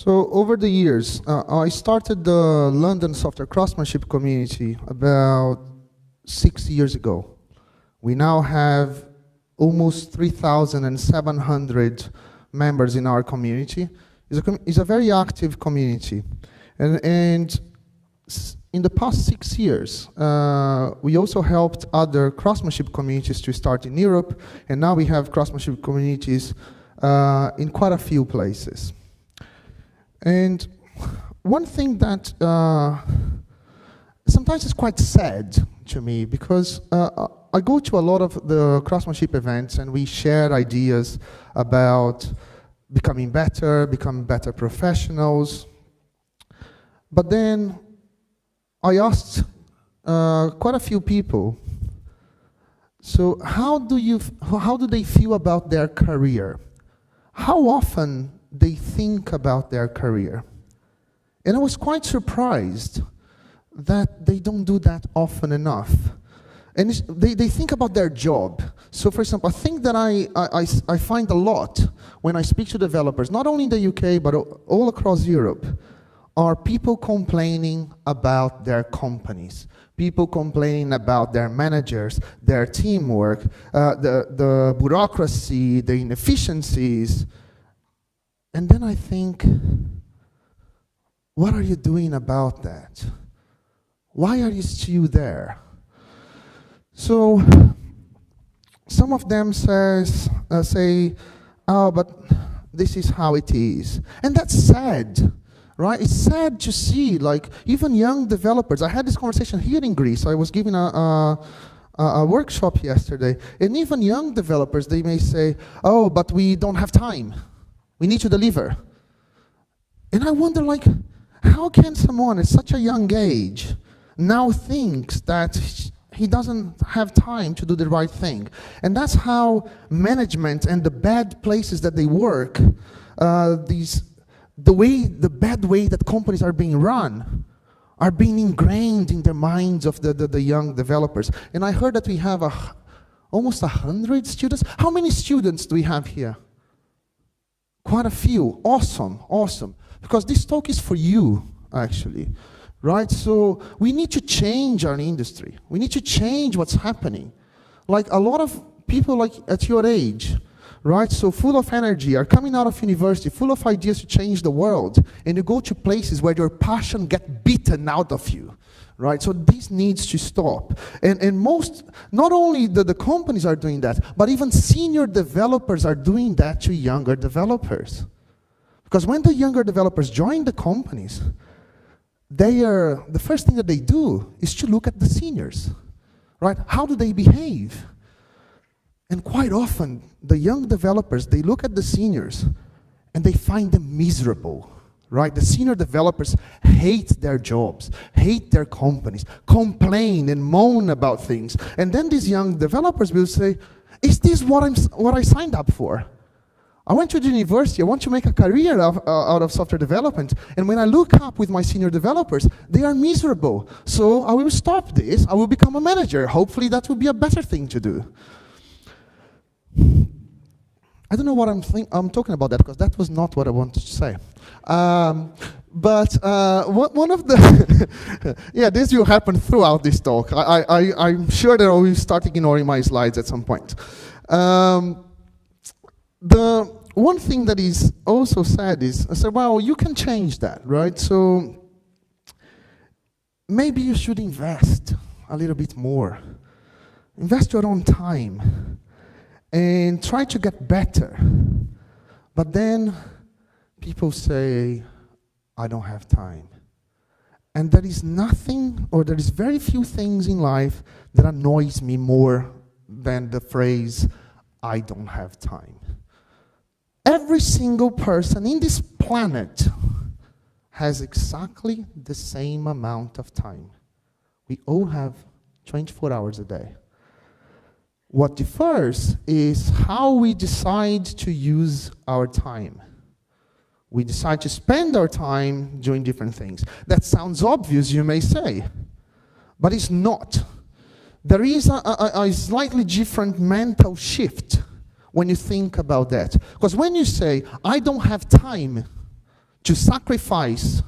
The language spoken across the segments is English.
So over the years, I started the London Software Craftsmanship community about 6 years ago. We now have almost 3,700 members in our community. It's a very active community. And in the past 6 years, we also helped other craftsmanship communities to start in Europe, and now we have craftsmanship communities in quite a few places. And one thing that sometimes is quite sad to me, because I go to a lot of the craftsmanship events and we share ideas about becoming better professionals. But then I asked quite a few people, so how do they feel about their career? How often they think about their career? And I was quite surprised that they don't do that often enough. And they think about their job. So for example, a thing that I find a lot when I speak to developers, not only in the UK, but all across Europe, are people complaining about their companies, people complaining about their managers, their teamwork, the bureaucracy, the inefficiencies. And then I think, what are you doing about that? Why are you still there? So some of them say, oh, but this is how it is. And that's sad, right? It's sad to see, like, even young developers. I had this conversation here in Greece. I was giving a workshop yesterday, and even young developers, they may say, oh, but we don't have time. We need to deliver. And I wonder, like, how can someone at such a young age now thinks that he doesn't have time to do the right thing? And that's how management and the bad places that they work, the bad way that companies are being run, are being ingrained in the minds of the young developers. And I heard that we have almost 100 students. How many students do we have here? Quite a few. Awesome, awesome. Because this talk is for you, actually. Right? So we need to change our industry. We need to change what's happening. Like a lot of people like at your age, right? So full of energy, are coming out of university, full of ideas to change the world, and you go to places where your passion gets beaten out of you. Right? So this needs to stop. And not only the companies are doing that, but even senior developers are doing that to younger developers. Because when the younger developers join the companies, the first thing that they do is to look at the seniors. Right? How do they behave? And quite often, the young developers, they look at the seniors and they find them miserable. Right? The senior developers hate their jobs, hate their companies, complain and moan about things. And then these young developers will say, is this what I signed up for? I went to the university, I want to make a career out of software development. And when I look up with my senior developers, they are miserable. So I will stop this, I will become a manager. Hopefully that will be a better thing to do. I don't know what I'm talking about that, because that was not what I wanted to say. But one of the, yeah, this will happen throughout this talk. I'm sure that I will start ignoring my slides at some point. The one thing that is also sad is, I said, well, you can change that, right? So maybe you should invest a little bit more. Invest your own time and try to get better. But then people say, I don't have time. And there is nothing, or there is very few things in life that annoys me more than the phrase, I don't have time. Every single person in this planet has exactly the same amount of time. We all have 24 hours a day. What differs is how we decide to use our time. We decide to spend our time doing different things. That sounds obvious, you may say, but it's not. There is a slightly different mental shift when you think about that. Because when you say, I don't have time to sacrifice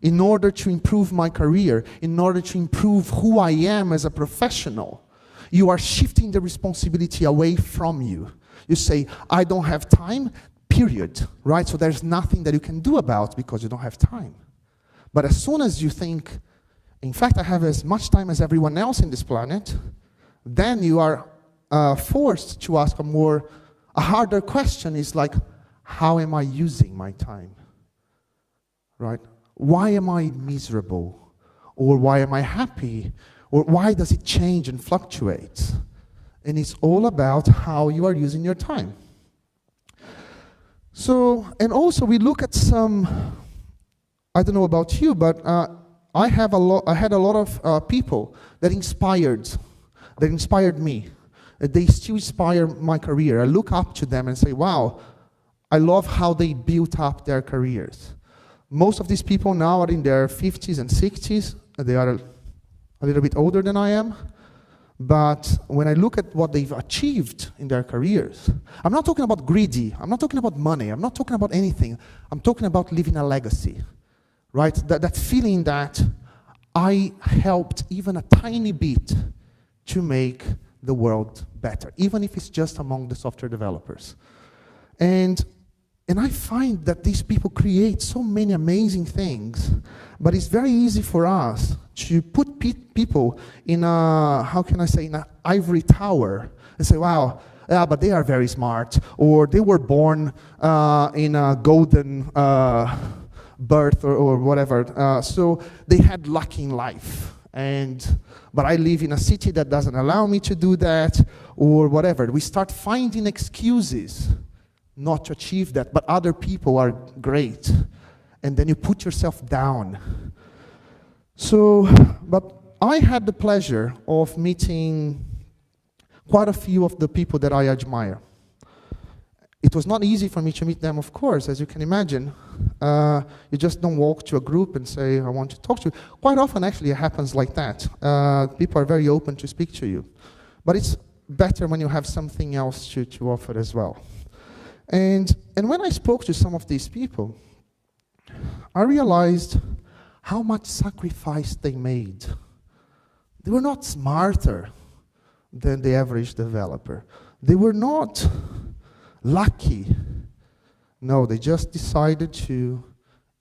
in order to improve my career, in order to improve who I am as a professional, you are shifting the responsibility away from you. You say, I don't have time, period, right? So there's nothing that you can do about because you don't have time. But as soon as you think, in fact, I have as much time as everyone else in this planet, then you are forced to ask a harder question is like, how am I using my time, right? Why am I miserable? Or why am I happy? Or why does it change and fluctuate? And it's all about how you are using your time. So, and also we look at some, I don't know about you, but I had a lot of people that inspired me. They still inspire my career. I look up to them and say, wow, I love how they built up their careers. Most of these people now are in their 50s and 60s. They are a little bit older than I am. But when I look at what they've achieved in their careers, I'm not talking about greedy. I'm not talking about money. I'm not talking about anything. I'm talking about leaving a legacy, right? That feeling that I helped even a tiny bit to make the world better, even if it's just among the software developers. And I find that these people create so many amazing things, but it's very easy for us to put people in a, how can I say, in an ivory tower and say, wow, yeah, but they are very smart, or they were born in a golden birth or whatever, so they had luck in life. But I live in a city that doesn't allow me to do that, or whatever. We start finding excuses not to achieve that, but other people are great. And then you put yourself down. So, but I had the pleasure of meeting quite a few of the people that I admire. It was not easy for me to meet them, of course, as you can imagine. You just don't walk to a group and say, I want to talk to you. Quite often, actually, it happens like that. People are very open to speak to you. But it's better when you have something else to offer as well. And when I spoke to some of these people, I realized how much sacrifice they made. They were not smarter than the average developer. They were not lucky. No, they just decided to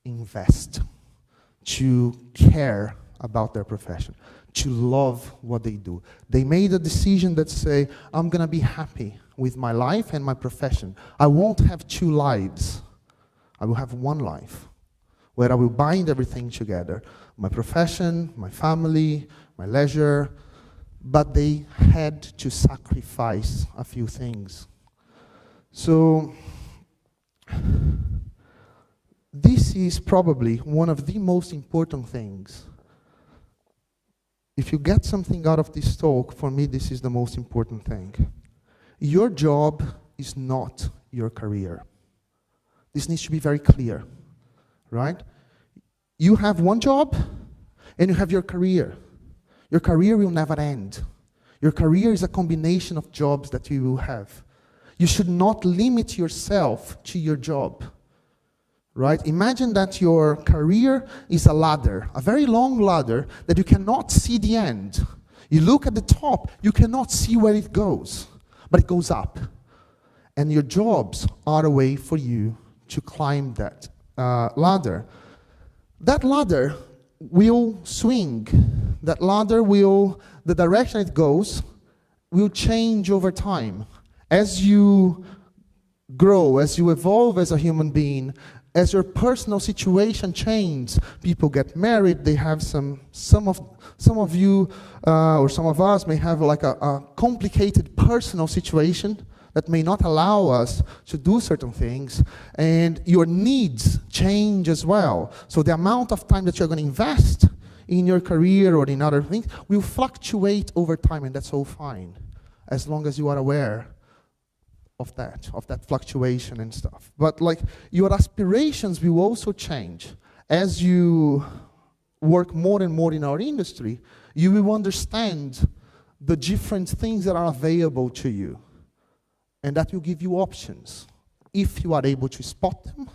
invest, to care about their profession, to love what they do. They made a decision that say, I'm going to be happy with my life and my profession. I won't have two lives. I will have one life where I will bind everything together. My profession, my family, my leisure. But they had to sacrifice a few things. So this is probably one of the most important things. If you get something out of this talk, for me this is the most important thing. Your job is not your career. This needs to be very clear, right? You have one job and you have your career. Your career will never end. Your career is a combination of jobs that you will have. You should not limit yourself to your job, right? Imagine that your career is a ladder, a very long ladder that you cannot see the end. You look at the top, you cannot see where it goes, but it goes up. And your jobs are a way for you to climb that ladder. That ladder will swing. That ladder will, the direction it goes, will change over time. As you grow, as you evolve as a human being, as your personal situation changes, people get married, they have some of you or some of us may have like a complicated personal situation that may not allow us to do certain things, and your needs change as well. So the amount of time that you're going to invest in your career or in other things will fluctuate over time, and that's all fine, as long as you are aware of that fluctuation and stuff. But like your aspirations will also change. As you work more and more in our industry, you will understand the different things that are available to you. And that will give you options if you are able to spot them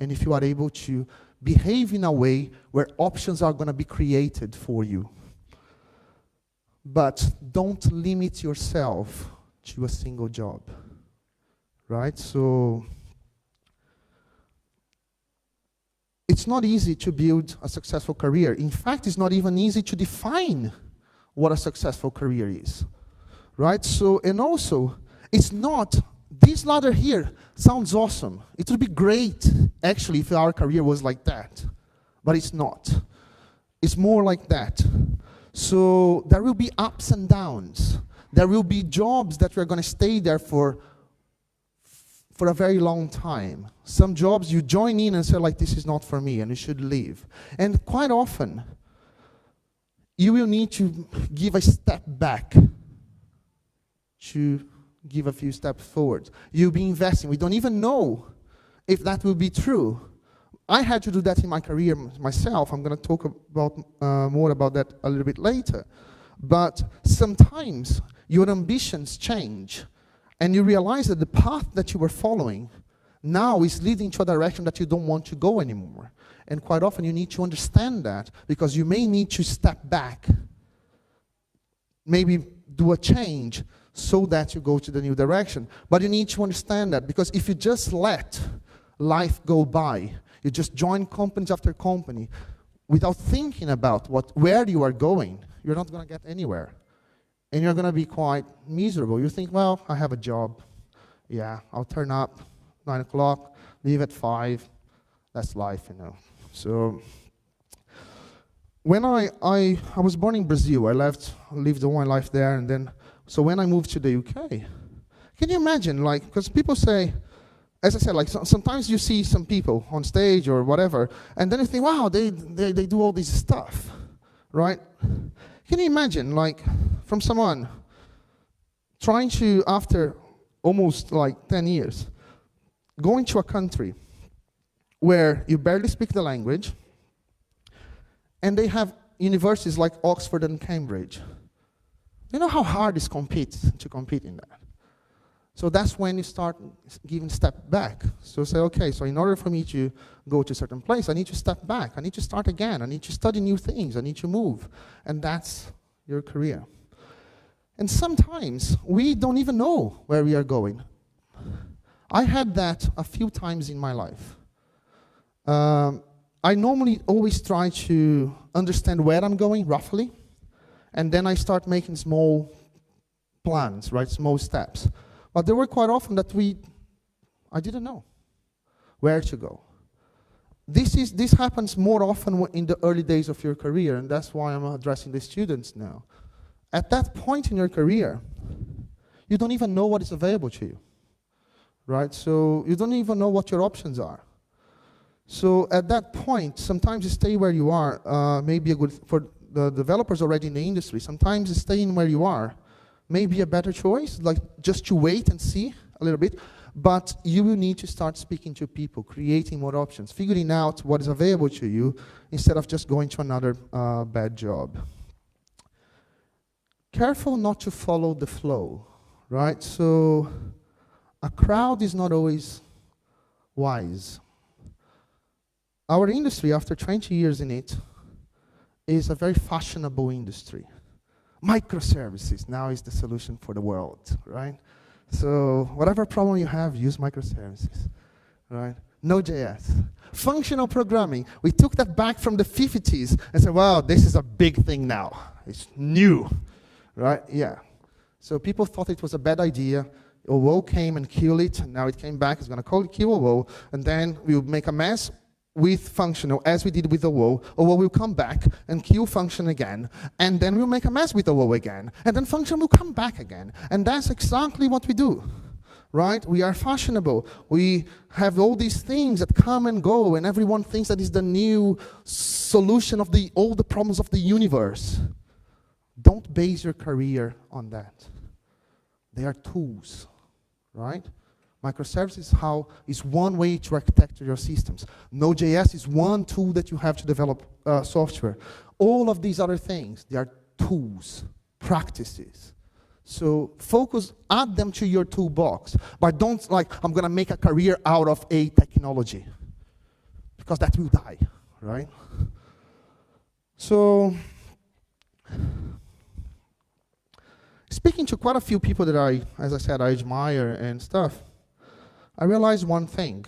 and if you are able to behave in a way where options are going to be created for you. But don't limit yourself to a single job, right? So it's not easy to build a successful career. In fact, it's not even easy to define what a successful career is, right? So, and also, it's not, this ladder here sounds awesome. It would be great, actually, if our career was like that, but it's not. It's more like that. So there will be ups and downs. There will be jobs that we're going to stay there for a very long time. Some jobs you join in and say, like, this is not for me, and you should leave. And quite often, you will need to give a step back to give a few steps forward. You'll be investing. We don't even know if that will be true. I had to do that in my career myself. I'm going to talk about more about that a little bit later. But sometimes your ambitions change, and you realize that the path that you were following now is leading to a direction that you don't want to go anymore. And quite often you need to understand that, because you may need to step back, maybe do a change so that you go to the new direction. But you need to understand that, because if you just let life go by, you just join companies after company without thinking about where you are going, you're not going to get anywhere. And you're going to be quite miserable. You think, well, I have a job. Yeah, I'll turn up 9 o'clock, leave at 5. That's life, you know. So when I was born in Brazil, I lived all my life there, and then, so when I moved to the UK, can you imagine, like, because people say, as I said, like, sometimes you see some people on stage or whatever, and then you think, wow, they do all this stuff, right? Can you imagine, like, from someone trying to, after almost like 10 years, going to a country where you barely speak the language, and they have universities like Oxford and Cambridge. You know how hard it is to compete in that. So that's when you start giving step back. So say, okay, so in order for me to go to a certain place, I need to step back. I need to start again. I need to study new things. I need to move. And that's your career. And sometimes we don't even know where we are going. I had that a few times in my life. I normally always try to understand where I'm going, roughly, and then I start making small plans, right, small steps. But there were quite often that I didn't know where to go. This happens more often in the early days of your career, and that's why I'm addressing the students now. At that point in your career, you don't even know what is available to you, right? So you don't even know what your options are. So at that point, sometimes you stay where you are, may be a good, for the developers already in the industry, sometimes staying where you are may be a better choice, like just to wait and see a little bit, but you will need to start speaking to people, creating more options, figuring out what is available to you instead of just going to another bad job. Careful not to follow the flow, right? So a crowd is not always wise. Our industry, after 20 years in it, is a very fashionable industry. Microservices now is the solution for the world, right? So whatever problem you have, use microservices, right? Node.js. Functional programming. We took that back from the 50s and said, wow, this is a big thing now. It's new, right? Yeah. So people thought it was a bad idea. OO came and killed it, and now it came back. It's going to kill OO, and then we'll make a mess with functional, as we did with OO. OO will come back and kill function again, and then we'll make a mess with OO again, and then function will come back again. And that's exactly what we do, right? We are fashionable. We have all these things that come and go, and everyone thinks that is the new solution of all the problems of the universe. Don't base your career on that. They are tools, right? Microservices is one way to architecture your systems. Node.js is one tool that you have to develop software. All of these other things, they are tools, practices. So focus, add them to your toolbox. But don't like, I'm going to make a career out of a technology. because that will die, right? So, speaking to quite a few people that as I said, I admire and stuff, I realized one thing,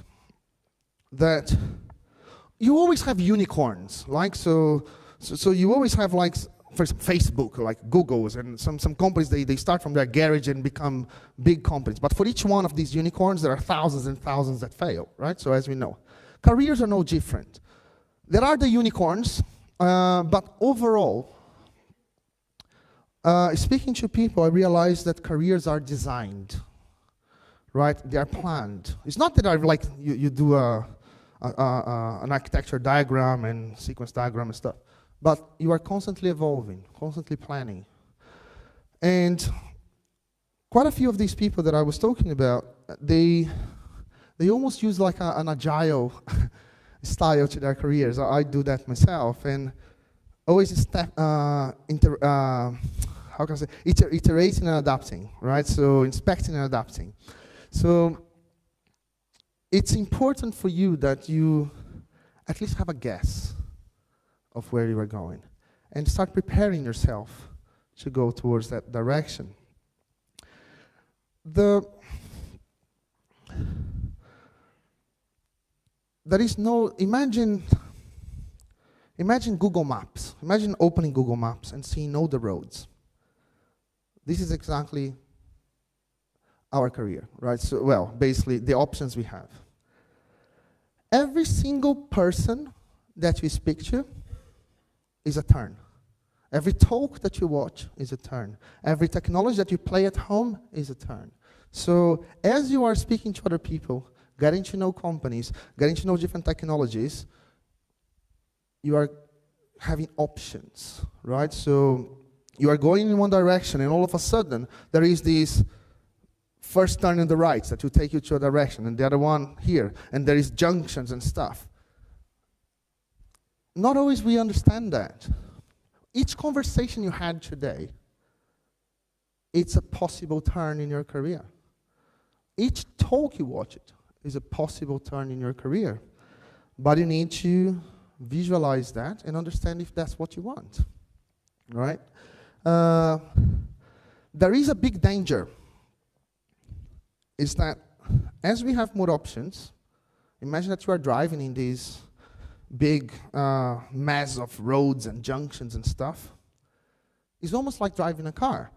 that you always have unicorns, like, so you always have, like, for example, Facebook, like Google's, and some companies, they start from their garage and become big companies. But for each one of these unicorns, there are thousands and thousands that fail, right? So as we know, careers are no different. There are the unicorns, but overall, speaking to people, I realized that careers are designed, right? They are planned. It's not that like you do an architecture diagram and sequence diagram and stuff, but you are constantly evolving, constantly planning. And quite a few of these people that I was talking about, they almost use like an agile style to their careers. I do that myself, and always how can I say, iterating and adapting, right? So inspecting and adapting. So it's important for you that you at least have a guess of where you are going and start preparing yourself to go towards that direction. There is no, imagine Google Maps. Imagine opening Google Maps and seeing all the roads. This is exactly our career, right? So, well, basically the options we have. Every single person that you speak to is a turn. Every talk that you watch is a turn. Every technology that you play at home is a turn. So as you are speaking to other people, getting to know companies, getting to know different technologies, you are having options, right? So you are going in one direction, and all of a sudden, there is this first turn in the right that will take you to a direction, and the other one here, and there is junctions and stuff. Not always we understand that. Each conversation you had today, it's a possible turn in your career. Each talk you watch it is a possible turn in your career. But you need to visualize that and understand if that's what you want, right? There is a big danger, is that as we have more options, imagine that you are driving in these big mass of roads and junctions and stuff. It's almost like driving a car.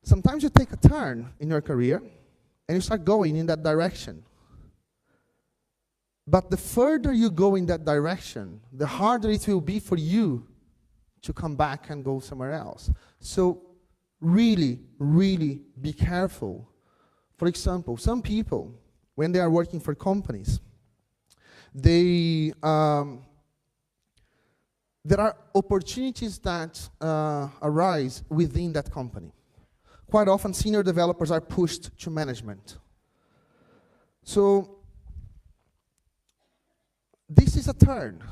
Sometimes you take a turn in your career and you start going in that direction. But the further you go in that direction, the harder it will be for you to come back and go somewhere else. So really, really be careful. For example, some people, when they are working for companies, there are opportunities that arise within that company. Quite often, senior developers are pushed to management. So this is a turn.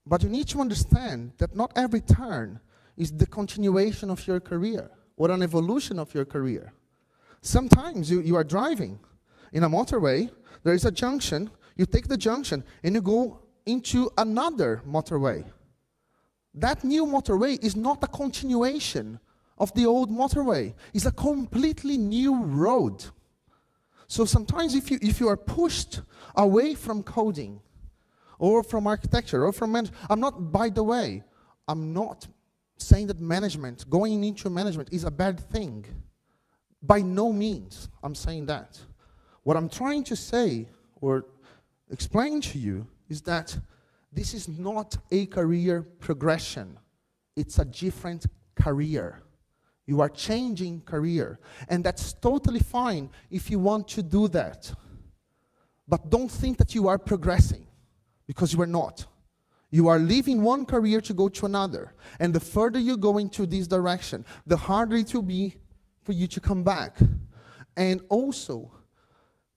But you need to understand that not every turn is the continuation of your career or an evolution of your career. Sometimes you are driving in a motorway, there is a junction, you take the junction and you go into another motorway. That new motorway is not a continuation of the old motorway. It's a completely new road. So sometimes if you are pushed away from coding, or from architecture, or from management, by the way, I'm not saying that management, going into management is a bad thing. By no means, I'm saying that. What I'm trying to say, or explain to you, is that this is not a career progression. It's a different career. You are changing career, and that's totally fine if you want to do that. But don't think that you are progressing, because you are not. You are leaving one career to go to another. And the further you go into this direction, the harder it will be for you to come back. And also,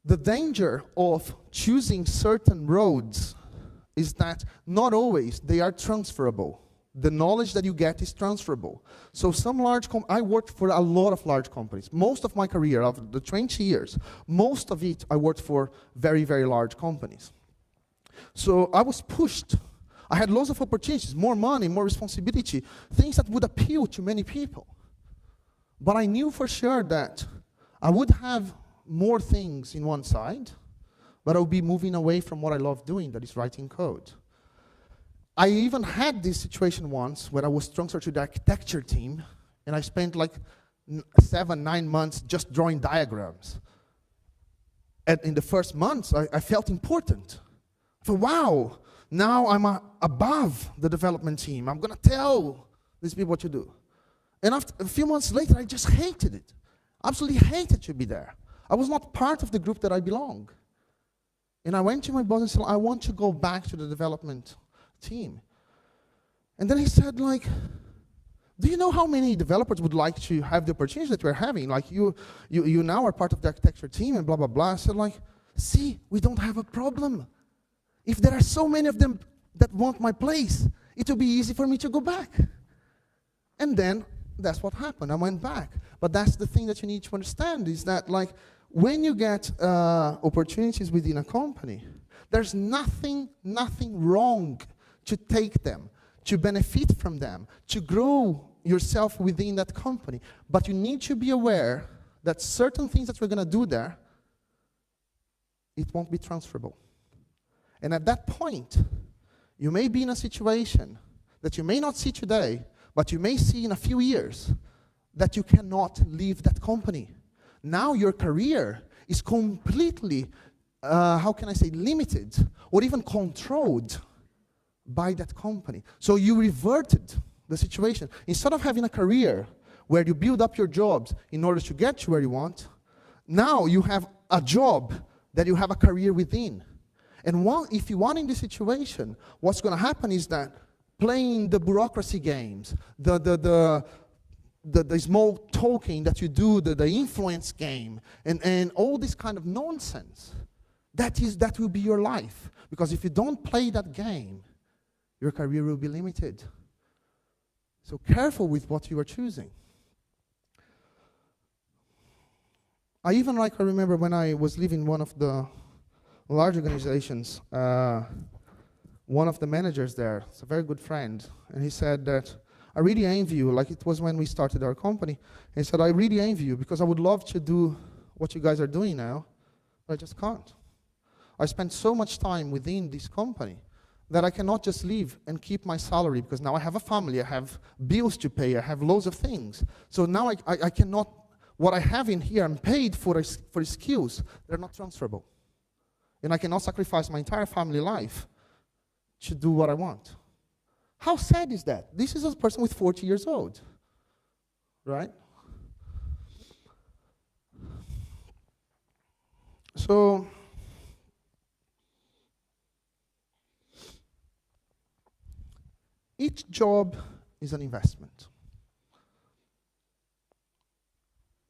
the danger of choosing certain roads is that not always they are transferable. The knowledge that you get is transferable. So some large I worked for a lot of large companies. Most of my career, of the 20 years, most of it I worked for very, very large companies. So I was pushed. I had lots of opportunities, more money, more responsibility, things that would appeal to many people. But I knew for sure that I would have more things in one side, but I would be moving away from what I love doing, that is writing code. I even had this situation once where I was transferred to the architecture team, and I spent like 7, 9 months just drawing diagrams. And in the first months, I felt important. I thought, wow, now I'm above the development team. I'm going to tell these people what to do. And after a few months later, I just hated it. Absolutely hated to be there. I was not part of the group that I belong. And I went to my boss and said, I want to go back to the development team. And then he said, like, do you know how many developers would like to have the opportunities that we're having? Like, you now are part of the architecture team and blah, blah, blah. I said, like, see, we don't have a problem. If there are so many of them that want my place, it will be easy for me to go back. And then that's what happened. I went back. But that's the thing that you need to understand is that, like, when you get opportunities within a company, there's nothing wrong to take them, to benefit from them, to grow yourself within that company. But you need to be aware that certain things that we're going to do there, it won't be transferable. And at that point, you may be in a situation that you may not see today, but you may see in a few years that you cannot leave that company. Now your career is completely, how can I say, limited or even controlled by that company. So you reverted the situation. Instead of having a career where you build up your jobs in order to get to where you want, now you have a job that you have a career within. And if you are in this situation, what's going to happen is that playing the bureaucracy games, the small talking that you do, the influence game, and all this kind of nonsense, that will be your life. Because if you don't play that game, your career will be limited. So careful with what you are choosing. I remember when I was leaving one of the large organizations, one of the managers there, it's a very good friend, and he said that, I really envy you, like it was when we started our company. He said, I really envy you because I would love to do what you guys are doing now, but I just can't. I spent so much time within this company that I cannot just leave and keep my salary because now I have a family, I have bills to pay, I have loads of things. So now I cannot, what I have in here, I'm paid for skills, they're not transferable. And I cannot sacrifice my entire family life to do what I want. How sad is that? This is a person with 40 years old, right? So, each job is an investment.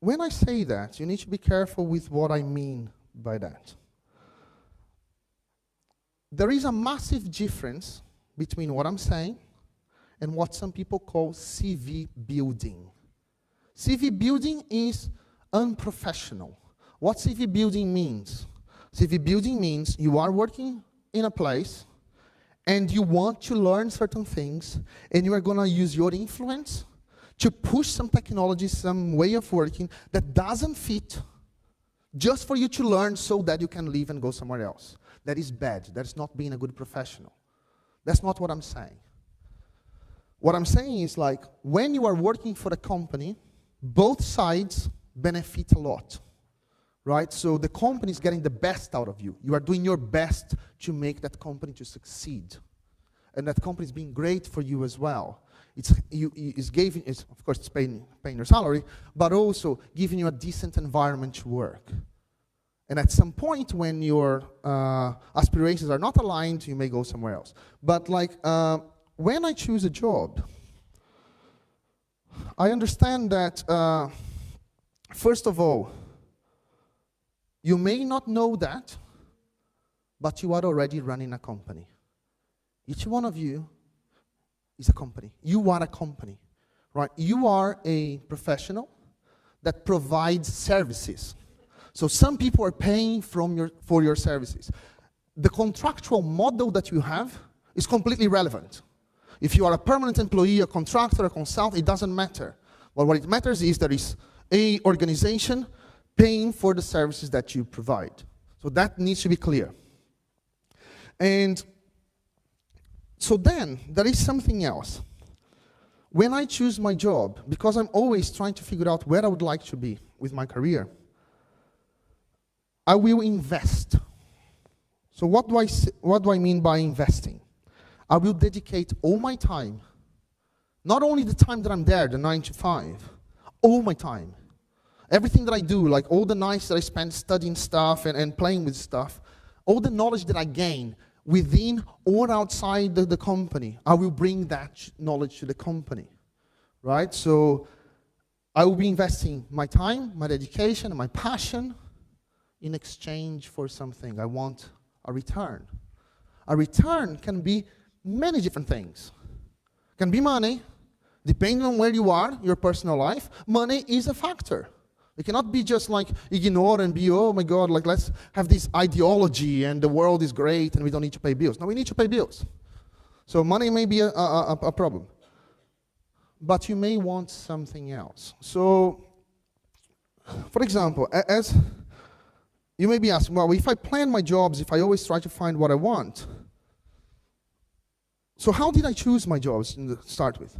When I say that, you need to be careful with what I mean by that. There is a massive difference between what I'm saying and what some people call CV building. CV building is unprofessional. What CV building means? CV building means you are working in a place and you want to learn certain things and you are going to use your influence to push some technology, some way of working that doesn't fit just for you to learn so that you can leave and go somewhere else. That is bad. That is not being a good professional. That's not what I'm saying. What I'm saying is, like, when you are working for a company, both sides benefit a lot, right? So the company is getting the best out of you. You are doing your best to make that company to succeed. And that company is being great for you as well. It's of course, it's paying your salary, but also giving you a decent environment to work. And at some point, when your aspirations are not aligned, you may go somewhere else. But when I choose a job, I understand that, first of all, you may not know that, but you are already running a company. Each one of you is a company. You are a company, right? You are a professional that provides services. So some people are paying for your services. the contractual model that you have is completely relevant. If you are a permanent employee, a contractor, a consultant, it doesn't matter. But what it matters is there is an organization paying for the services that you provide. So that needs to be clear. And so then, there is something else. When I choose my job, because I'm always trying to figure out where I would like to be with my career, I will invest. So what do I mean by investing? I will dedicate all my time, not only the time that I'm there, the 9 to 5, all my time. Everything that I do, like all the nights that I spend studying stuff and playing with stuff, all the knowledge that I gain within or outside the company, I will bring that knowledge to the company, right? So I will be investing my time, my dedication, and my passion in exchange for something. I want a return. A return can be many different things. It can be money, depending on where you are, your personal life. Money is a factor. It cannot be just like ignore and be, oh my God, like let's have this ideology and the world is great and we don't need to pay bills. No, we need to pay bills. So money may be a problem. But you may want something else. So, for example, as you may be asking, well, if I plan my jobs, if I always try to find what I want, so how did I choose my jobs to start with?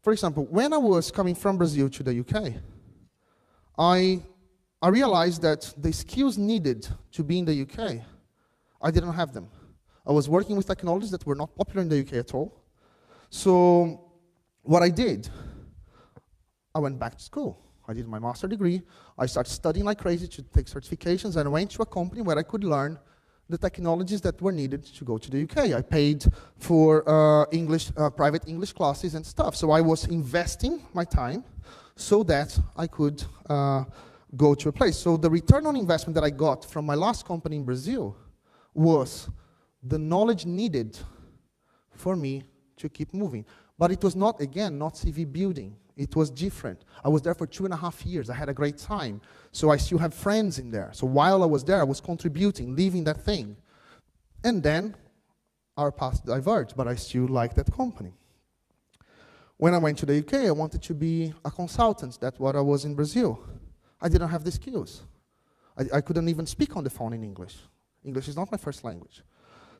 For example, when I was coming from Brazil to the UK, I realized that the skills needed to be in the UK, I didn't have them. I was working with technologies that were not popular in the UK at all. So what I did, I went back to school. I did my master's degree. I started studying like crazy to take certifications, and I went to a company where I could learn the technologies that were needed to go to the UK. I paid for private English classes and stuff. So I was investing my time so that I could go to a place. So the return on investment that I got from my last company in Brazil was the knowledge needed for me to keep moving. But it was not, again, not CV building. It was different. I was there for 2.5 years. I had a great time. So I still have friends in there. So while I was there, I was contributing, leaving that thing. And then our paths diverged, but I still liked that company. When I went to the UK, I wanted to be a consultant. That's what I was in Brazil. I didn't have the skills. I couldn't even speak on the phone in English. English is not my first language.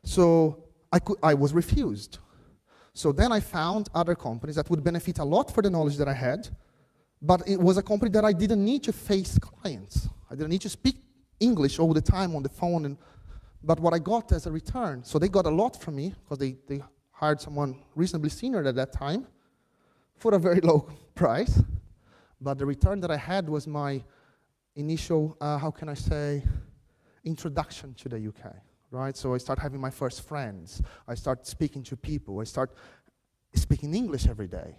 So I was refused. So then I found other companies that would benefit a lot for the knowledge that I had, but it was a company that I didn't need to face clients. I didn't need to speak English all the time on the phone, but what I got as a return, so they got a lot from me, because they hired someone reasonably senior at that time for a very low price, but the return that I had was my initial, how can I say, introduction to the UK. Right, so I start having my first friends. I start speaking to people. I start speaking English every day.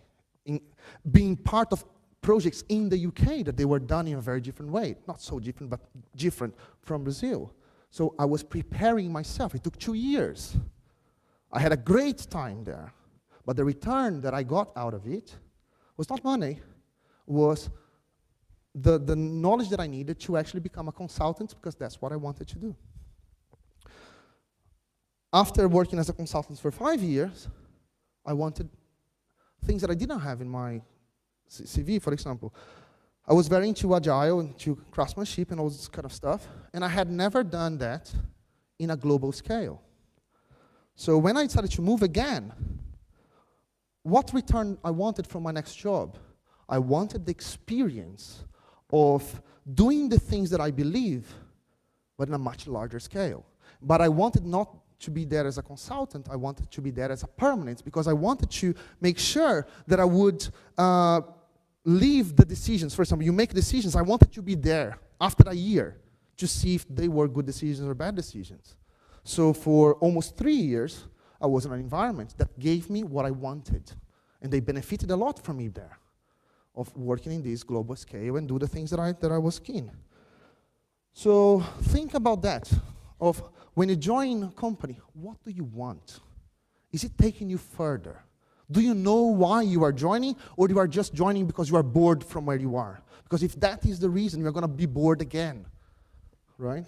Being part of projects in the UK that they were done in a very different way. Not so different, but different from Brazil. So I was preparing myself. It took 2 years. I had a great time there. But the return that I got out of it was not money, was the knowledge that I needed to actually become a consultant, because that's what I wanted to do. After working as a consultant for 5 years, I wanted things that I didn't have in my CV, for example. I was very into agile, into craftsmanship and all this kind of stuff, and I had never done that in a global scale. So when I decided to move again, what return I wanted from my next job? I wanted the experience of doing the things that I believe, but in a much larger scale. But I wanted not to be there as a consultant, I wanted to be there as a permanent, because I wanted to make sure that I would leave the decisions. For example, you make decisions, I wanted to be there after a year to see if they were good decisions or bad decisions. So for almost 3 years, I was in an environment that gave me what I wanted. And they benefited a lot from me there, of working in this global scale and do the things that I was keen. So think about that, of when you join a company, what do you want? Is it taking you further? Do you know why you are joining, or you are just joining because you are bored from where you are? Because if that is the reason, you're going to be bored again, right?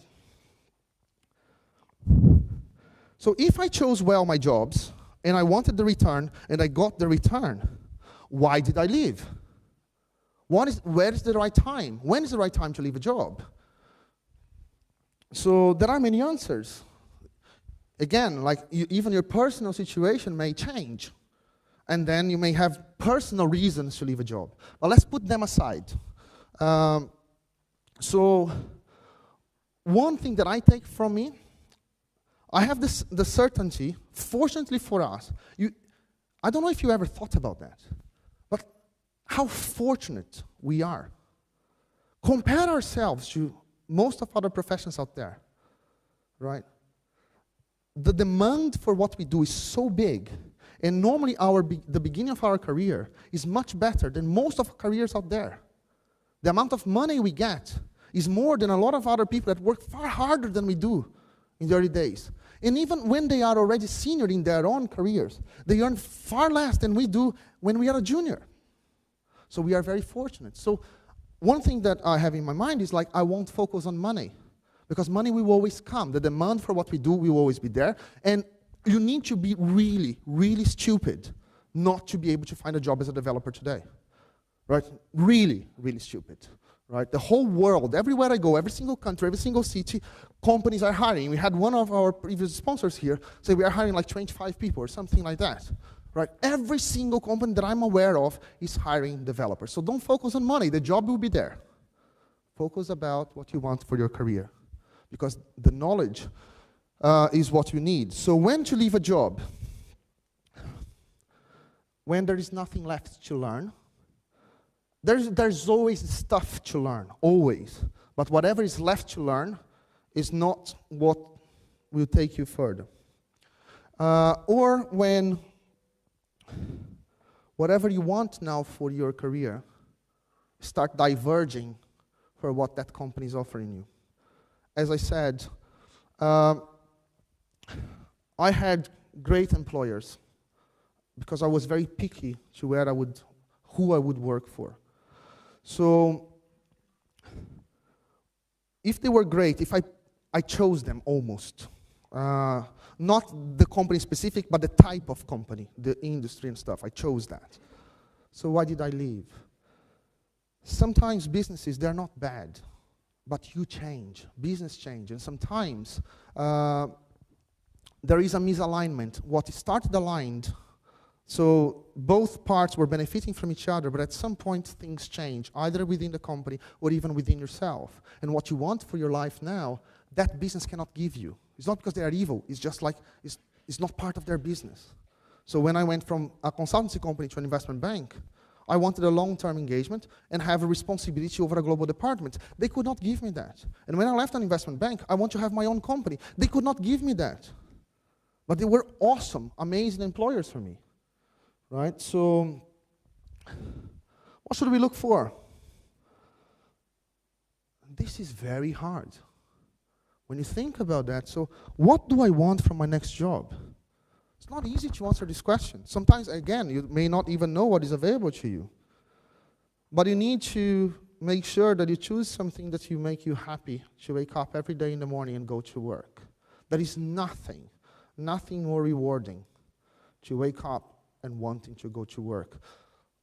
So if I chose well my jobs, and I wanted the return, and I got the return, why did I leave? Where is the right time? When is the right time to leave a job? So there are many answers. Again, like even your personal situation may change. And then you may have personal reasons to leave a job. But let's put them aside. So one thing that I take from me, I have the certainty, fortunately for us, I don't know if you ever thought about that, but how fortunate we are. Compare ourselves to most of other professions out there, right? The demand for what we do is so big, and normally the beginning of our career is much better than most of careers out there. The amount of money we get is more than a lot of other people that work far harder than we do in the early days. And even when they are already senior in their own careers, they earn far less than we do when we are a junior. So we are very fortunate. So one thing that I have in my mind is like, I won't focus on money, because money will always come. The demand for what we do will always be there. And you need to be really, really stupid not to be able to find a job as a developer today, right? Really, really stupid, right? The whole world, everywhere I go, every single country, every single city, companies are hiring. We had one of our previous sponsors here say we are hiring like 25 people or something like that, right? Every single company that I'm aware of is hiring developers. So don't focus on money. The job will be there. Focus about what you want for your career, because the knowledge is what you need. So when to leave a job? When there is nothing left to learn. There's always stuff to learn, always. But whatever is left to learn is not what will take you further. Or when whatever you want now for your career start diverging for what that company is offering you. As I said, I had great employers because I was very picky to who I would work for. So if they were great, if I chose them almost, not the company specific, but the type of company, the industry and stuff, I chose that. So why did I leave? Sometimes businesses, they're not bad, but you change, business change, and sometimes there is a misalignment. What started aligned, so both parts were benefiting from each other, but at some point things change, either within the company or even within yourself. And what you want for your life now, that business cannot give you. It's not because they are evil, it's just like, it's not part of their business. So when I went from a consultancy company to an investment bank, I wanted a long-term engagement and have a responsibility over a global department. They could not give me that. And when I left an investment bank, I want to have my own company. They could not give me that. But they were awesome, amazing employers for me. Right? So what should we look for? This is very hard. When you think about that, so what do I want from my next job? It's not easy to answer this question. Sometimes, again, you may not even know what is available to you. But you need to make sure that you choose something that will make you happy to wake up every day in the morning and go to work. There is nothing more rewarding to wake up and wanting to go to work.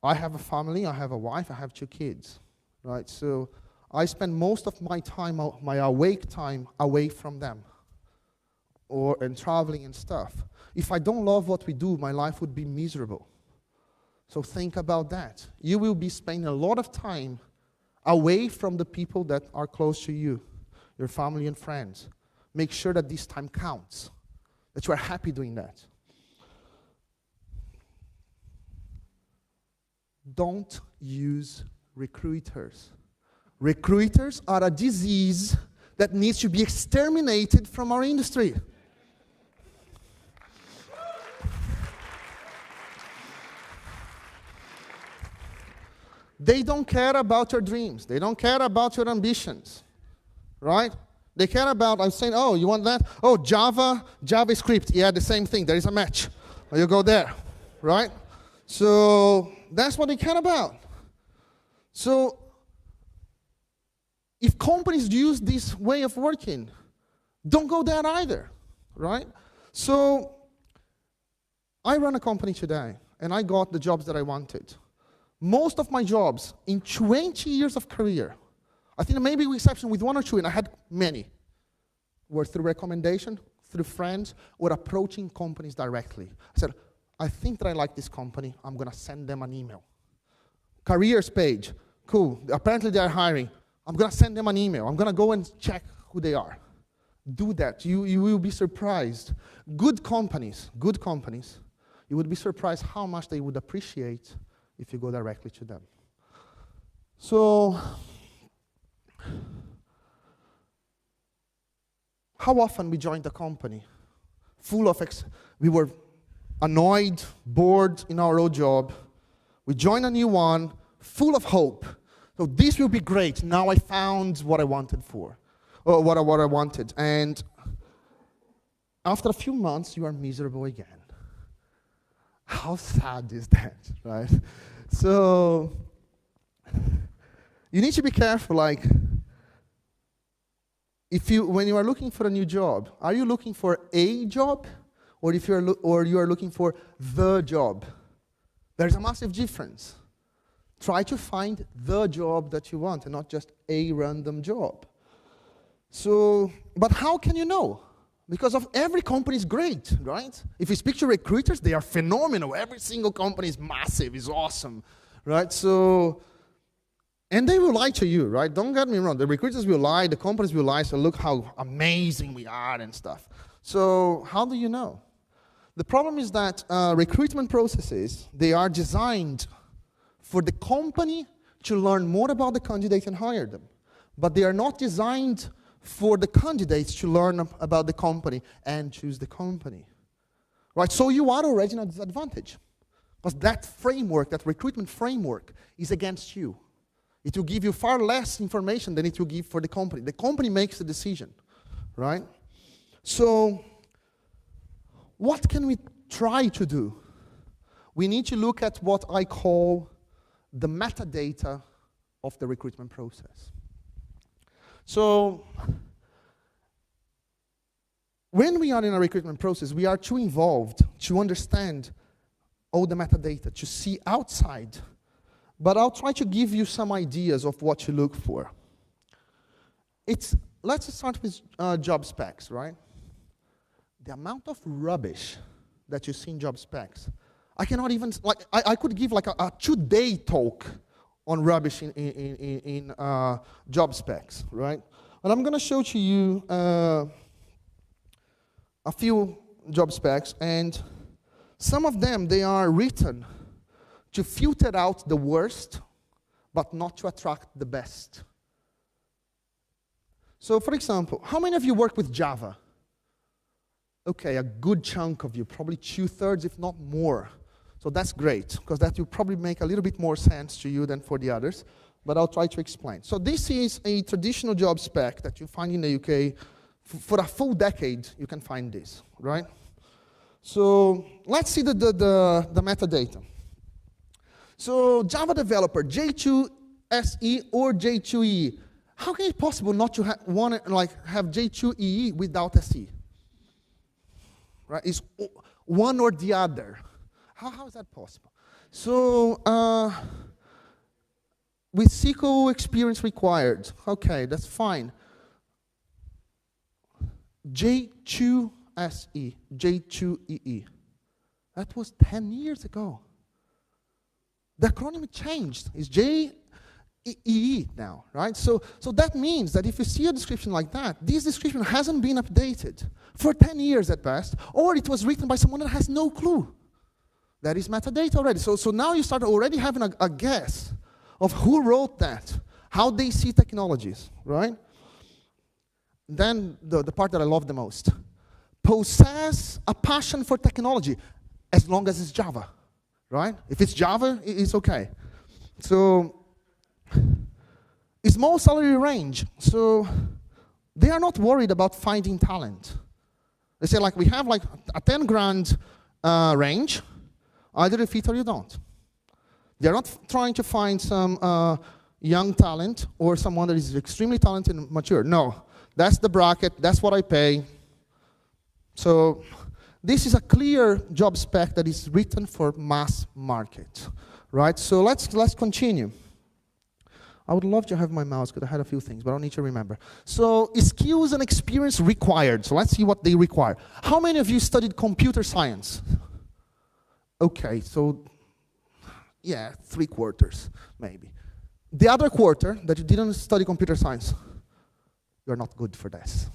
I have a family, I have a wife, I have 2 kids, right? So I spend most of my time, my awake time, away from them, and traveling and stuff. If I don't love what we do, my life would be miserable. So think about that. You will be spending a lot of time away from the people that are close to you, your family and friends. Make sure that this time counts, that you are happy doing that. Don't use recruiters. Recruiters are a disease that needs to be exterminated from our industry. They don't care about your dreams. They don't care about your ambitions, right? They care about, I'm saying, oh, you want that? Oh, JavaScript, yeah, the same thing. There is a match. You go there, right? So that's what they care about. So if companies use this way of working, don't go there either, right? So I run a company today, and I got the jobs that I wanted. Most of my jobs in 20 years of career, I think maybe with exception with one or two, and I had many, were through recommendation, through friends, or approaching companies directly. I said, I think that I like this company. I'm going to send them an email. Careers page, cool. Apparently they're hiring. I'm going to send them an email. I'm going to go and check who they are. Do that. You will be surprised. Good companies, you would be surprised how much they would appreciate if you go directly to them. So, how often we joined the company? We were annoyed, bored in our old job. We joined a new one, full of hope. So this will be great. Now I found what I wanted what I wanted. And after a few months, you are miserable again. How sad is that, right? So you need to be careful, like, when you are looking for a new job, are you looking for a job, or you are looking for the job? There's a massive difference. Try to find the job that you want and not just a random job. So, but how can you know? Because every company is great, right? If you speak to recruiters, they are phenomenal. Every single company is massive, is awesome, right? So, and they will lie to you, right? Don't get me wrong. The recruiters will lie, the companies will lie, so look how amazing we are and stuff. So how do you know? The problem is that recruitment processes, they are designed for the company to learn more about the candidate and hire them. But they are not designed for the candidates to learn about the company and choose the company. Right? So you are already in a disadvantage. Because that framework, that recruitment framework, is against you. It will give you far less information than it will give for the company. The company makes the decision. Right? So what can we try to do? We need to look at what I call the metadata of the recruitment process. So when we are in a recruitment process, we are too involved to understand all the metadata, to see outside. But I'll try to give you some ideas of what to look for. Let's start with job specs, right? The amount of rubbish that you see in job specs, I cannot even, like, I could give like a 2-day talk on rubbish in job specs, right? And I'm going to show to you a few job specs, and some of them, they are written to filter out the worst, but not to attract the best. So, for example, how many of you work with Java? Okay, a good chunk of you, probably 2/3, if not more. So that's great, because that will probably make a little bit more sense to you than for the others, but I'll try to explain. So this is a traditional job spec that you find in the UK. For a full decade, you can find this, right? So let's see the metadata. So Java developer, J2SE or J2EE. How can it be possible not to have J2EE without SE? Right? It's one or the other. How is that possible? So, with SQL experience required. Okay, that's fine. J2SE, J2EE. That was 10 years ago. The acronym changed. It's JEE now, right? So that means that if you see a description like that, this description hasn't been updated for 10 years at best, or it was written by someone that has no clue. That is metadata already. So now you start already having a guess of who wrote that, how they see technologies, right? Then the part that I love the most. Possess a passion for technology, as long as it's Java, right? If it's Java, it's okay. So, small salary range. So, they are not worried about finding talent. They say, like, we have like a 10 grand range. Either you fit or you don't. They're not trying to find some young talent or someone that is extremely talented and mature. No, that's the bracket, that's what I pay. So This is a clear job spec that is written for mass market, right? So let's continue. I would love to have my mouse because I had a few things, but I don't need to remember. So skills and experience required. So let's see what they require. How many of you studied computer science? Okay, so yeah, 3/4 maybe. The other quarter that you didn't study computer science, you're not good for this.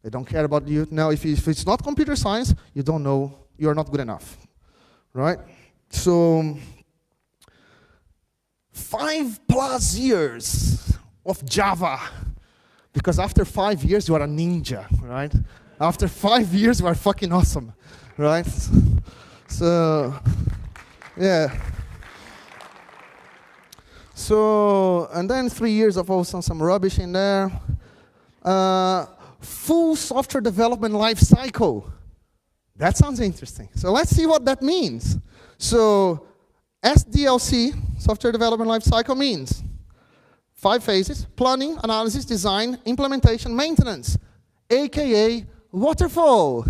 They don't care about you. Now, if it's not computer science, you don't know, you're not good enough, right? So 5+ years of Java, because after 5 years, you are a ninja, right? After 5 years, you are fucking awesome, right? So, yeah. So, and then 3 years of also some rubbish in there. Full software development life cycle. That sounds interesting. So let's see what that means. So SDLC, software development life cycle, means 5 phases: planning, analysis, design, implementation, maintenance, AKA waterfall,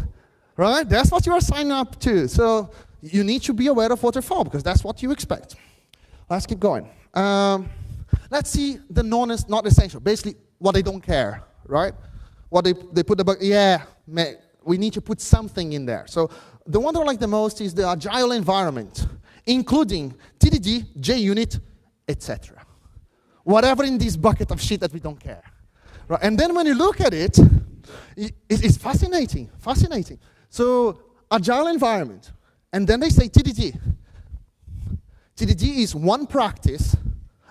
right? That's what you are signing up to. So you need to be aware of waterfall because that's what you expect. Let's keep going. Let's see the not essential, basically what they don't care, right? What they put the bug, yeah, we need to put something in there. So the one that I like the most is the agile environment, including TDD, JUnit, etc. Whatever in this bucket of shit that we don't care. Right? And then when you look at it, it's fascinating, fascinating. So agile environment, and then they say TDD. TDD is one practice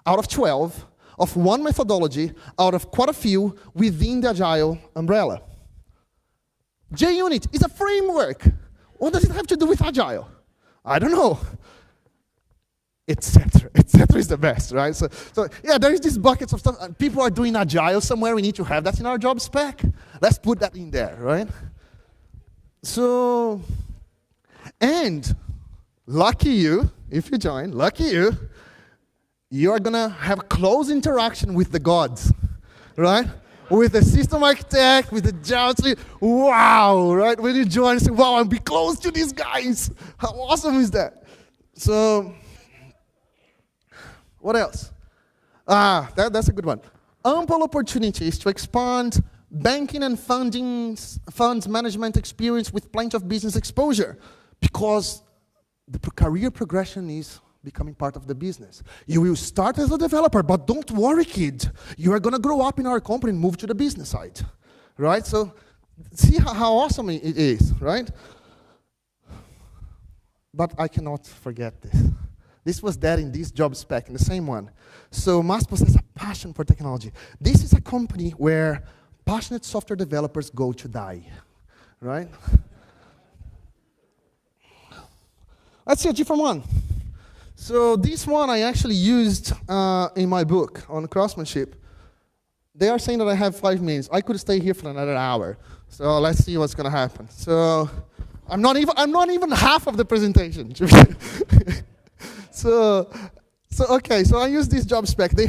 out of 12 of one methodology out of quite a few within the agile umbrella. JUnit is a framework. What does it have to do with agile? I don't know. Etc. Etc. is the best, right? So yeah, there is these buckets of stuff. People are doing agile somewhere. We need to have that in our job spec. Let's put that in there, right? So, and lucky you, if you join, lucky you, you're gonna have close interaction with the gods, right? With the system architect, with the Java, wow, right? When you join, you say, wow, I'll be close to these guys. How awesome is that? So, what else? That's a good one. Ample opportunities to expand banking and funds management experience with plenty of business exposure, because the career progression is becoming part of the business. You will start as a developer, but don't worry, kid. You are going to grow up in our company and move to the business side, right? So see how awesome it is, right? But I cannot forget this. This was there in this job spec, in the same one. So must possess a passion for technology. This is a company where passionate software developers go to die, right? Let's see a different one. So this one I actually used in my book on craftsmanship. They are saying that I have 5 minutes. I could stay here for another hour. So let's see what's going to happen. So I'm not even half of the presentation. So okay. So I used this job spec. They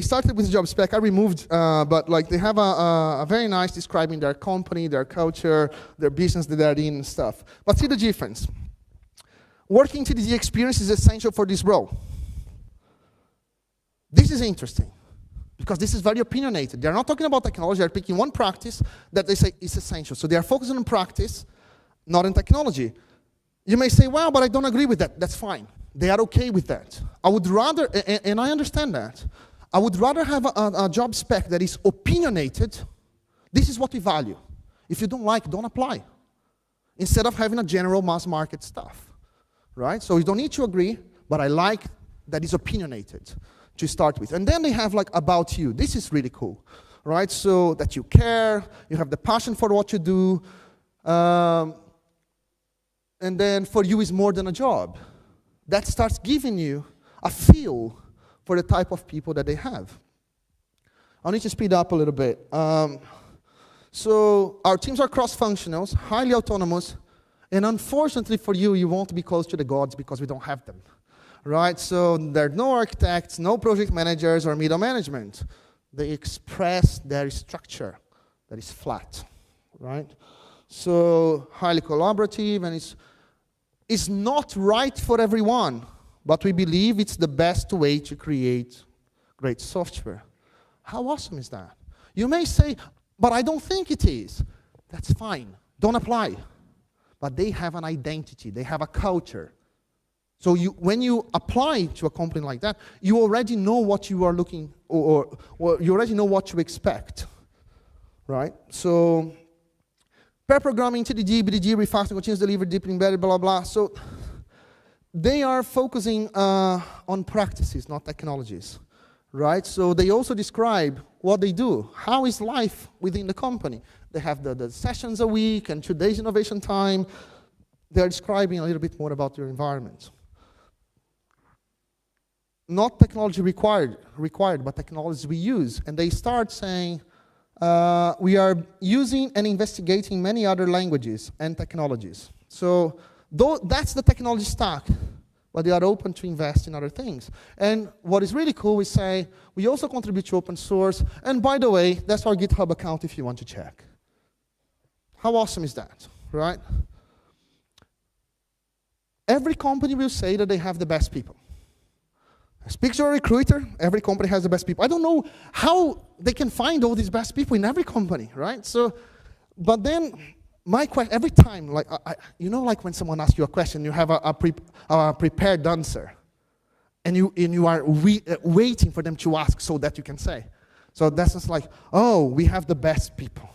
started with job spec. I removed, but like they have a very nice describing their company, their culture, their business that they're in and stuff. But see the difference. Working TDD experience is essential for this role. This is interesting, because this is very opinionated. They're not talking about technology, they're picking one practice that they say is essential. So they are focusing on practice, not on technology. You may say, well, but I don't agree with that. That's fine. They are okay with that. I would rather, and I understand that, I would rather have a job spec that is opinionated. This is what we value. If you don't like, don't apply. Instead of having a general mass market stuff. Right? So you don't need to agree, but I like that it's opinionated to start with. And then they have like about you. This is really cool, right? So that you care, you have the passion for what you do, and then for you is more than a job. That starts giving you a feel for the type of people that they have. I need to speed up a little bit. So our teams are cross-functional, highly autonomous, and unfortunately for you, you won't be close to the gods because we don't have them, right? So there are no architects, no project managers or middle management. They express their structure that is flat, right? So highly collaborative, and it's not right for everyone, but we believe it's the best way to create great software. How awesome is that? You may say, but I don't think it is. That's fine. Don't apply. But they have an identity. They have a culture. So when you apply to a company like that, you already know what you are looking, or you already know what to expect, right? So pair programming, TDD, BDD, refactoring, continuous delivery, deeply embedded, blah, blah, blah. So they are focusing on practices, not technologies, right? So they also describe what they do. How is life within the company? They have the sessions a week and 2 days innovation time. They're describing a little bit more about your environment. Not technology required, but technologies we use. And they start saying, we are using and investigating many other languages and technologies. So that's the technology stack, but they are open to invest in other things. And what is really cool is say, we also contribute to open source, and by the way, that's our GitHub account if you want to check. How awesome is that, right? Every company will say that they have the best people. Speak to a recruiter, every company has the best people. I don't know how they can find all these best people in every company, right? So, but then my question, every time, like, you know, like when someone asks you a question, you have a prepared answer, and you are waiting for them to ask so that you can say. So that's just like, oh, we have the best people.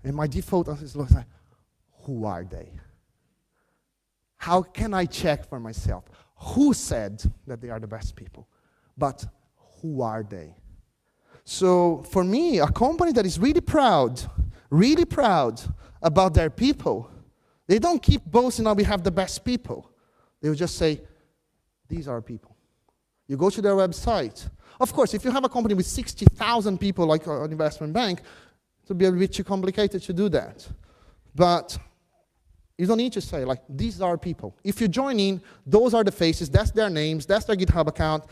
And my default answer is like, who are they? How can I check for myself? Who said that they are the best people? But who are they? So for me, a company that is really proud about their people, they don't keep boasting that we have the best people. They will just say, these are people. You go to their website. Of course, if you have a company with 60,000 people like an investment bank, it would be a bit too complicated to do that. But you don't need to say, like, these are people. If you join in, those are the faces, that's their names, that's their GitHub account.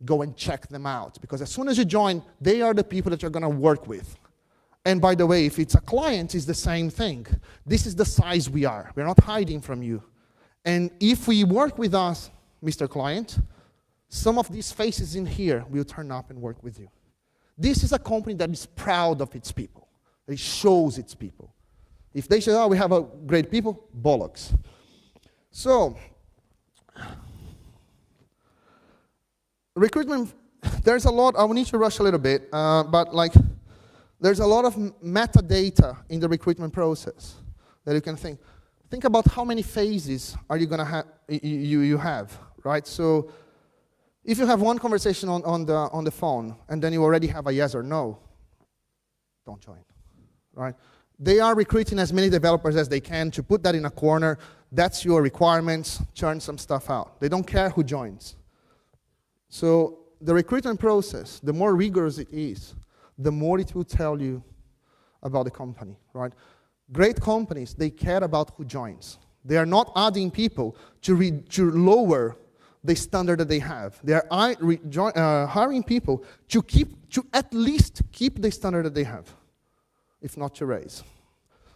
Go and check them out. Because as soon as you join, they are the people that you're going to work with. And by the way, if it's a client, it's the same thing. This is the size we are. We're not hiding from you. And if we work with us, Mr. Client, some of these faces in here will turn up and work with you. This is a company that is proud of its people. It shows its people. If they say, oh, we have a great people, bollocks. So, recruitment, there's a lot, I will need to rush a little bit, but like, there's a lot of metadata in the recruitment process that you can think. Think about how many phases are you gonna have, you have, right? So, if you have one conversation on the phone, and then you already have a yes or no, don't join, right? They are recruiting as many developers as they can to put that in a corner. That's your requirements, churn some stuff out. They don't care who joins. So the recruitment process, the more rigorous it is, the more it will tell you about the company, right? Great companies, they care about who joins. They are not adding people to lower the standard that they have. They are hiring people to at least keep the standard that they have, if not to raise.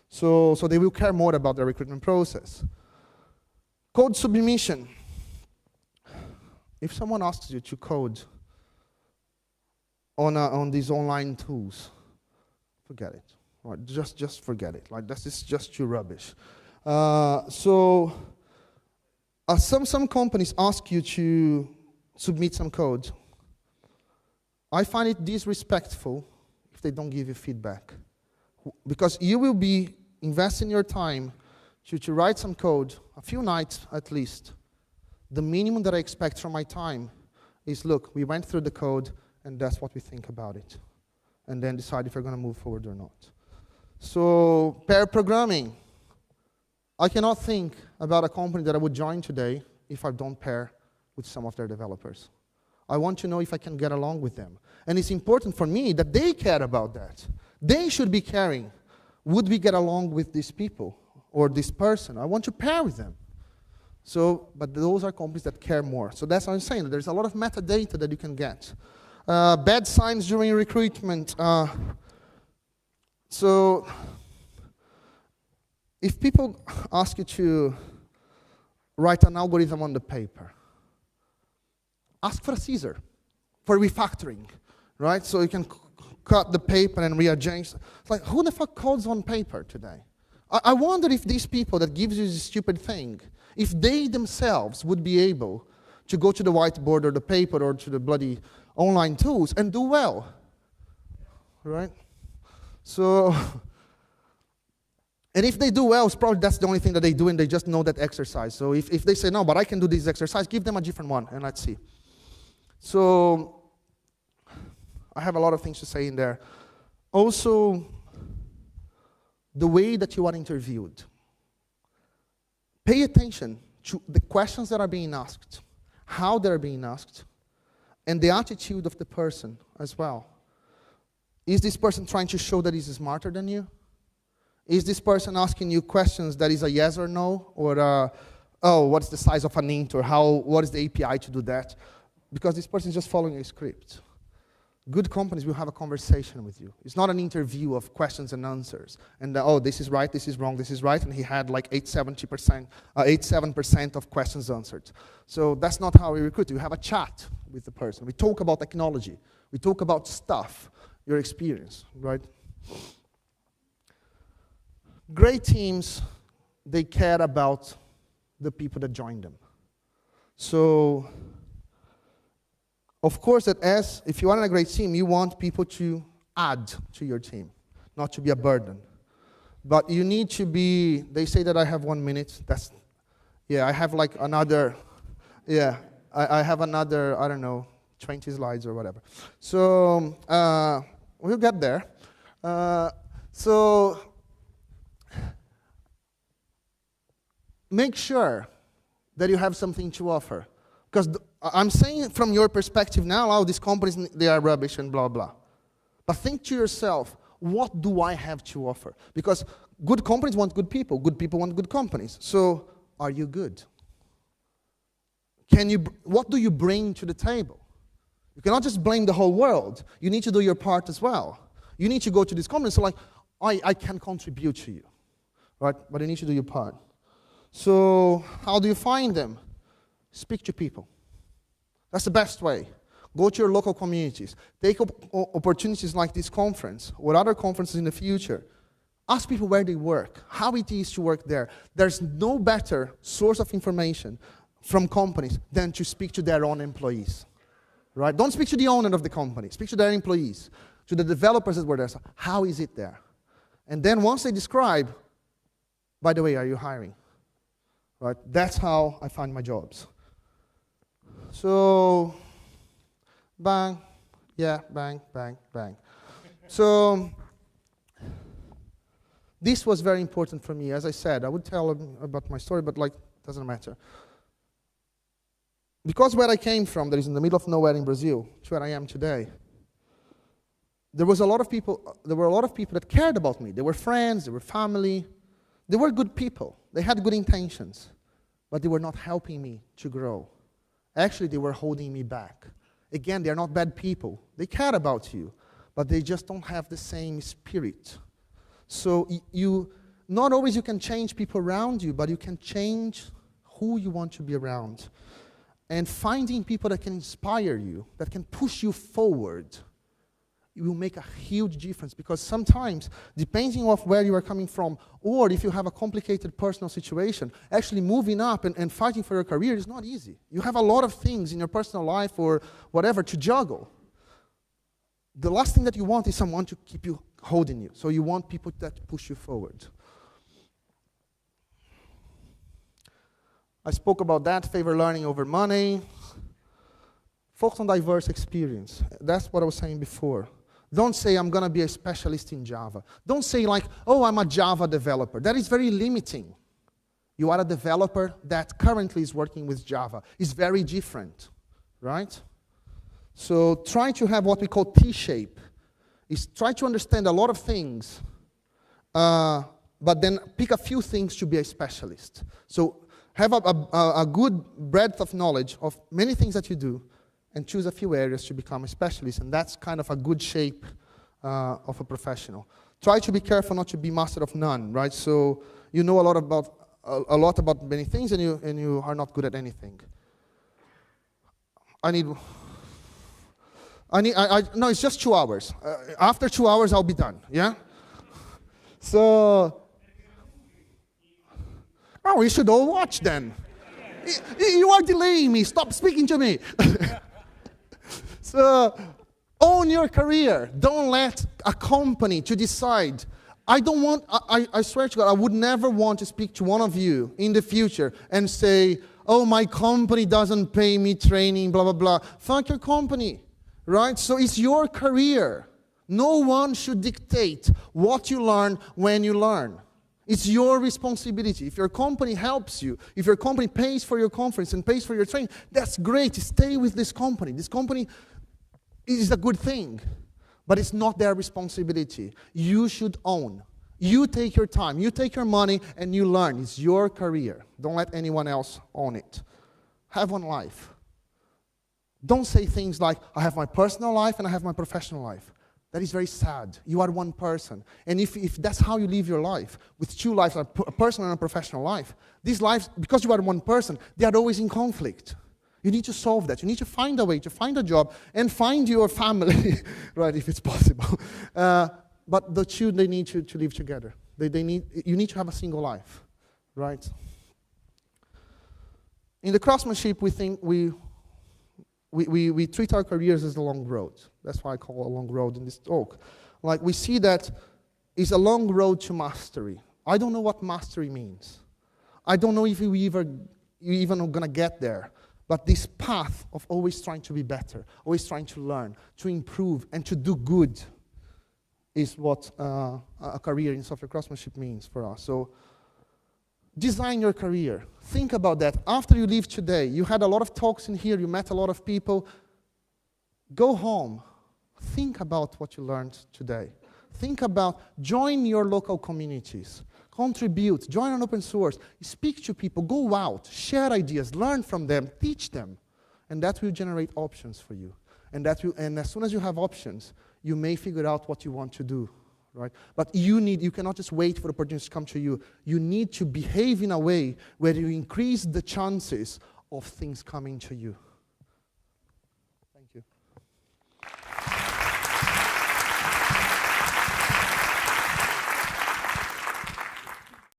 So they will care more about the recruitment process. Code submission. If someone asks you to code on these online tools, forget it. Right? Just forget it. Like, this is just too rubbish. Some companies ask you to submit some code. I find it disrespectful if they don't give you feedback. Because you will be investing your time to write some code, a few nights at least. The minimum that I expect from my time is, look, we went through the code, and that's what we think about it. And then decide if we're going to move forward or not. So, pair programming. I cannot think about a company that I would join today if I don't pair with some of their developers. I want to know if I can get along with them. And it's important for me that they care about that. They should be caring. Would we get along with these people or this person? I want to pair with them. So, but those are companies that care more. So that's what I'm saying. There's a lot of metadata that you can get. Bad signs during recruitment. So if people ask you to write an algorithm on the paper, ask for a Caesar for refactoring, right? So you can cut the paper and rearrange. It's like, who the fuck codes on paper today? I wonder if these people that gives you this stupid thing, if they themselves would be able to go to the whiteboard or the paper or to the bloody online tools and do well, right? So, and if they do well, it's probably that's the only thing that they do and they just know that exercise. So if they say, no, but I can do this exercise, give them a different one and let's see. So, I have a lot of things to say in there. Also, the way that you are interviewed. Pay attention to the questions that are being asked, how they're being asked, and the attitude of the person as well. Is this person trying to show that he's smarter than you? Is this person asking you questions that is a yes or no, or oh, what's the size of an int, or what is the API to do that? Because this person is just following a script. Good companies will have a conversation with you. It's not an interview of questions and answers. And oh, this is right, this is wrong, this is right, and he had like 87% of questions answered. So that's not how we recruit. We have a chat with the person. We talk about technology. We talk about stuff, your experience, right? Great teams, they care about the people that join them. So, of course, if you are in a great team, you want people to add to your team, not to be a burden. But you need to be, they say that I have 1 minute. I have like another, I have another, I don't know, 20 slides or whatever. So, we'll get there. So, make sure that you have something to offer. Because I'm saying from your perspective now, oh, these companies, they are rubbish and blah, blah. But think to yourself, what do I have to offer? Because good companies want good people want good companies. So are you good? What do you bring to the table? You cannot just blame the whole world. You need to do your part as well. You need to go to these companies, so like, I can contribute to you, right? But you need to do your part. So how do you find them? Speak to people. That's the best way. Go to your local communities. Take opportunities like this conference or other conferences in the future. Ask people where they work, how it is to work there. There's no better source of information from companies than to speak to their own employees. Right? Don't speak to the owner of the company. Speak to their employees, to the developers that were there. So how is it there? And then once they describe, by the way, are you hiring? Right? That's how I find my jobs. So, bang, yeah, bang, bang, bang. So, this was very important for me. As I said, I would tell about my story, but like, it doesn't matter. Because where I came from, that is in the middle of nowhere in Brazil, to where I am today, there were a lot of people that cared about me. They were friends, they were family, they were good people. They had good intentions, but they were not helping me to grow. Actually, they were holding me back. Again, they're not bad people. They care about you, but they just don't have the same spirit. So not always you can change people around you, but you can change who you want to be around. And finding people that can inspire you, that can push you forward, it will make a huge difference, because sometimes, depending on where you are coming from, or if you have a complicated personal situation, actually moving up and fighting for your career is not easy. You have a lot of things in your personal life or whatever to juggle. The last thing that you want is someone to keep you holding you. So you want people that push you forward. I spoke about that, favor learning over money. Focus on diverse experience. That's what I was saying before. Don't say, I'm going to be a specialist in Java. Don't say like, oh, I'm a Java developer. That is very limiting. You are a developer that currently is working with Java. It's very different, right? So try to have what we call T-shape. Is try to understand a lot of things, but then pick a few things to be a specialist. So have a good breadth of knowledge of many things that you do, and choose a few areas to become a specialist, and that's kind of a good shape of a professional. try to be careful not to be master of none, right? So you know a lot about many things, and you are not good at anything. No, it's just 2 hours. After 2 hours, I'll be done, yeah? So, oh, you should all watch then. You are delaying me. Stop speaking to me. So, own your career. Don't let a company to decide. I swear to God, I would never want to speak to one of you in the future and say, oh, my company doesn't pay me training, blah, blah, blah. Fuck your company, right? So it's your career. No one should dictate what you learn when you learn. It's your responsibility. If your company helps you, if your company pays for your conference and pays for your training, that's great. Stay with this company. This company is a good thing, but it's not their responsibility. You should own. You take your time, you take your money, and you learn. It's your career. Don't let anyone else own it. Have one life. Don't say things like, I have my personal life and I have my professional life. That is very sad. You are one person. And if that's how you live your life, with 2 lives, a personal and a professional life, these lives, because you are one person, they are always in conflict. You need to solve that. You need to find a way to find a job and find your family, right, if it's possible. But the two, they need to live together. You need to have a single life, right? In the craftsmanship, we think we treat our careers as a long road. That's why I call it a long road in this talk. Like, we see that it's a long road to mastery. I don't know what mastery means. I don't know if you even are going to get there. But this path of always trying to be better, always trying to learn, to improve, and to do good is what a career in software craftsmanship means for us. So design your career. Think about that. After you leave today, you had a lot of talks in here, you met a lot of people. Go home. Think about what you learned today. Think about, join your local communities. Contribute, join an open source, speak to people, go out, share ideas, learn from them, teach them. And that will generate options for you. And as soon as you have options, you may figure out what you want to do, right? But you cannot just wait for opportunities to come to you. You need to behave in a way where you increase the chances of things coming to you.